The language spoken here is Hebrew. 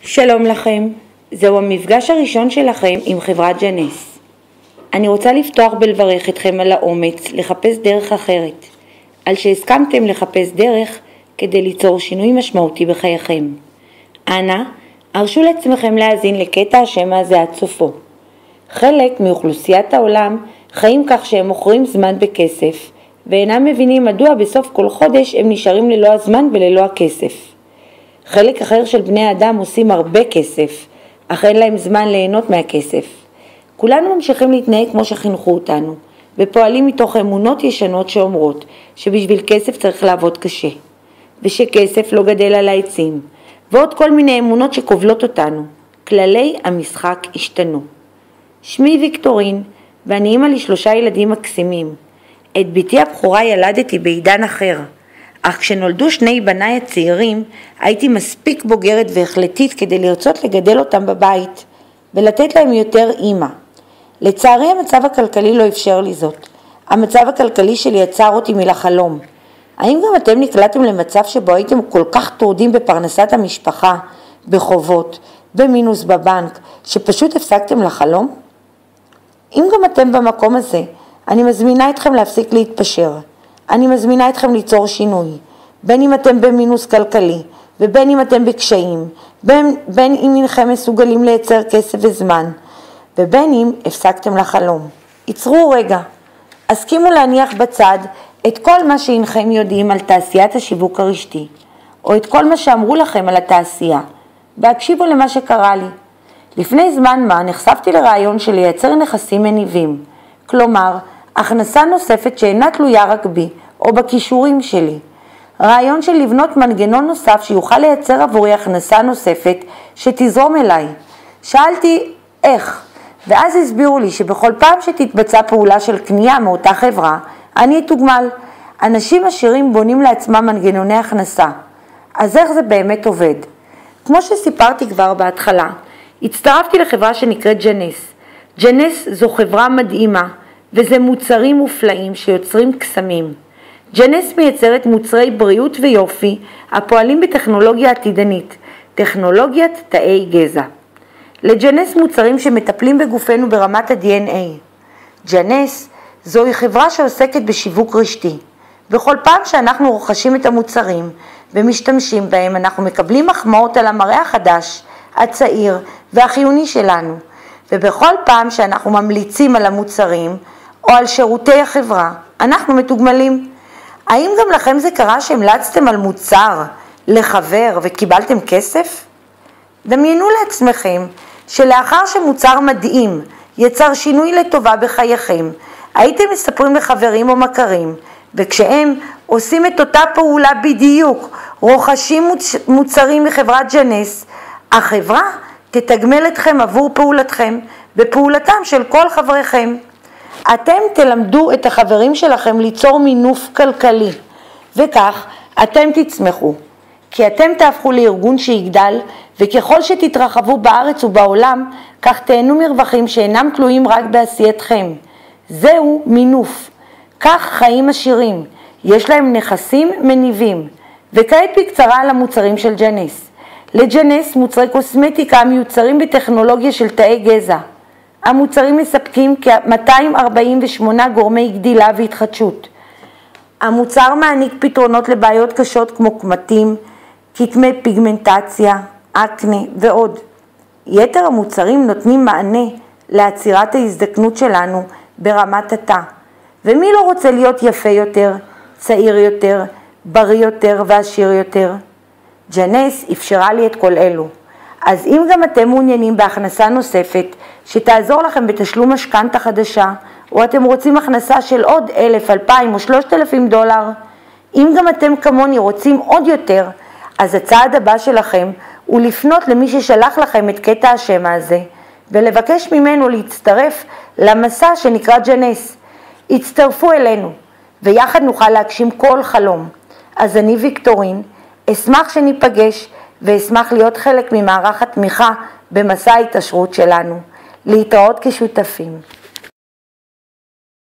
שלום לכם, זהו המפגש הראשון שלכם עם חברת ג'נס. אני רוצה לפתוח בלברך אתכם על האומץ לחפש דרך אחרת, על שהסכמתם לחפש דרך כדי ליצור שינוי משמעותי בחייכם. אנא, הרשו לעצמכם להאזין לקטע השמע הזה עד סופו. חלק מאוכלוסיית העולם חיים כך שהם מוכרים זמן בכסף, ואינם מבינים מדוע בסוף כל חודש הם נשארים ללא הזמן וללא הכסף. חלק אחר של בני האדם עושים הרבה כסף, אך אין להם זמן ליהנות מהכסף. כולנו ממשיכים להתנהג כמו שחינכו אותנו, ופועלים מתוך אמונות ישנות שאומרות שבשביל כסף צריך לעבוד קשה, ושכסף לא גדל על העצים, ועוד כל מיני אמונות שכובלות אותנו. כללי המשחק השתנו. שמי ויקטורין, ואני אימא ל3 ילדים מקסימים. את ביתי הבכורה ילדתי בעידן אחר, אך כשנולדו 2 בניי הצעירים, הייתי מספיק בוגרת והחלטית כדי לרצות לגדל אותם בבית, ולתת להם יותר אימא. לצערי המצב הכלכלי לא אפשר לי זאת. המצב הכלכלי שלי יצר אותי מלחלום. האם גם אתם נקלעתם למצב שבו הייתם כל כך טרודים בפרנסת המשפחה, בחובות, במינוס בבנק, שפשוט הפסקתם לחלום? אם גם אתם במקום הזה, אני מזמינה אתכם להפסיק להתפשר. אני מזמינה אתכם ליצור שינוי, בין אם אתם במינוס כלכלי, ובין אם אתם בקשיים, בין אם אינכם מסוגלים לייצר כסף וזמן, ובין אם הפסקתם לחלום. יצרו רגע, הסכימו להניח בצד את כל מה שאינכם יודעים על תעשיית השיווק הרשתי, או את כל מה שאמרו לכם על התעשייה, והקשיבו למה שקרה לי. לפני זמן מה נחשפתי לרעיון של לייצר נכסים מניבים, כלומר, הכנסה נוספת שאינה תלויה רק בי או בכישורים שלי. רעיון של לבנות מנגנון נוסף שיוכל לייצר עבורי הכנסה נוספת שתזרום אליי. שאלתי איך, ואז הסבירו לי שבכל פעם שתתבצע פעולה של קנייה מאותה חברה, אני אתוגמל. אנשים עשירים בונים לעצמם מנגנוני הכנסה. אז איך זה באמת עובד? כמו שסיפרתי כבר בהתחלה, הצטרפתי לחברה שנקראת ג'נס. ג'נס זו חברה מדהימה, וזה מוצרים מופלאים שיוצרים קסמים. ג'נס מייצרת מוצרי בריאות ויופי הפועלים בטכנולוגיה עתידנית, טכנולוגיית תאי גזע. לג'נס מוצרים שמטפלים בגופנו ברמת ה-DNA. ג'נס זוהי חברה שעוסקת בשיווק רשתי. בכל פעם שאנחנו רוכשים את המוצרים ומשתמשים בהם, אנחנו מקבלים מחמאות על המראה החדש, הצעיר והחיוני שלנו. ובכל פעם שאנחנו ממליצים על המוצרים או על שירותי החברה, אנחנו מתוגמלים. האם גם לכם זה קרה שהמלצתם על מוצר לחבר וקיבלתם כסף? דמיינו לעצמכם שלאחר שמוצר מדהים יצר שינוי לטובה בחייכם, הייתם מספרים לחברים או מכרים, וכשהם עושים את אותה פעולה בדיוק, רוכשים מוצרים מחברת ג'נס, החברה תתגמל אתכם עבור פעולתכם בפעולתם של כל חבריכם. אתם תלמדו את החברים שלכם ליצור מינוף כלכלי, וכך אתם תצמחו, כי אתם תהפכו לארגון שיגדל, וככל שתתרחבו בארץ ובעולם, כך תהנו מרווחים שאינם תלויים רק בעשייתכם. זהו מינוף. כך חיים עשירים, יש להם נכסים מניבים. וכעת בקצרה על המוצרים של ג'נס. לג'נס מוצרי קוסמטיקה המיוצרים בטכנולוגיה של תאי גזע. המוצרים מספקים כ-248 גורמי גדילה והתחדשות. המוצר מעניק פתרונות לבעיות קשות כמו קמטים, כתמי פיגמנטציה, אקנה ועוד. יתר המוצרים נותנים מענה לעצירת ההזדקנות שלנו ברמת התא. ומי לא רוצה להיות יפה יותר, צעיר יותר, בריא יותר ועשיר יותר? ג'נס אפשרה לי את כל אלו. אז אם גם אתם מעוניינים בהכנסה נוספת שתעזור לכם בתשלום משכנתא חדשה, או אתם רוצים הכנסה של עוד 1,000, 2,000 או 3,000 דולר, אם גם אתם כמוני רוצים עוד יותר, אז הצעד הבא שלכם הוא לפנות למי ששלח לכם את קטע השמע הזה, ולבקש ממנו להצטרף למסע שנקרא ג'נס. הצטרפו אלינו, ויחד נוכל להגשים כל חלום. אז אני ויקטורין, אשמח שניפגש, ואשמח להיות חלק ממערך התמיכה במסע ההתעשרות שלנו. להתראות כשותפים.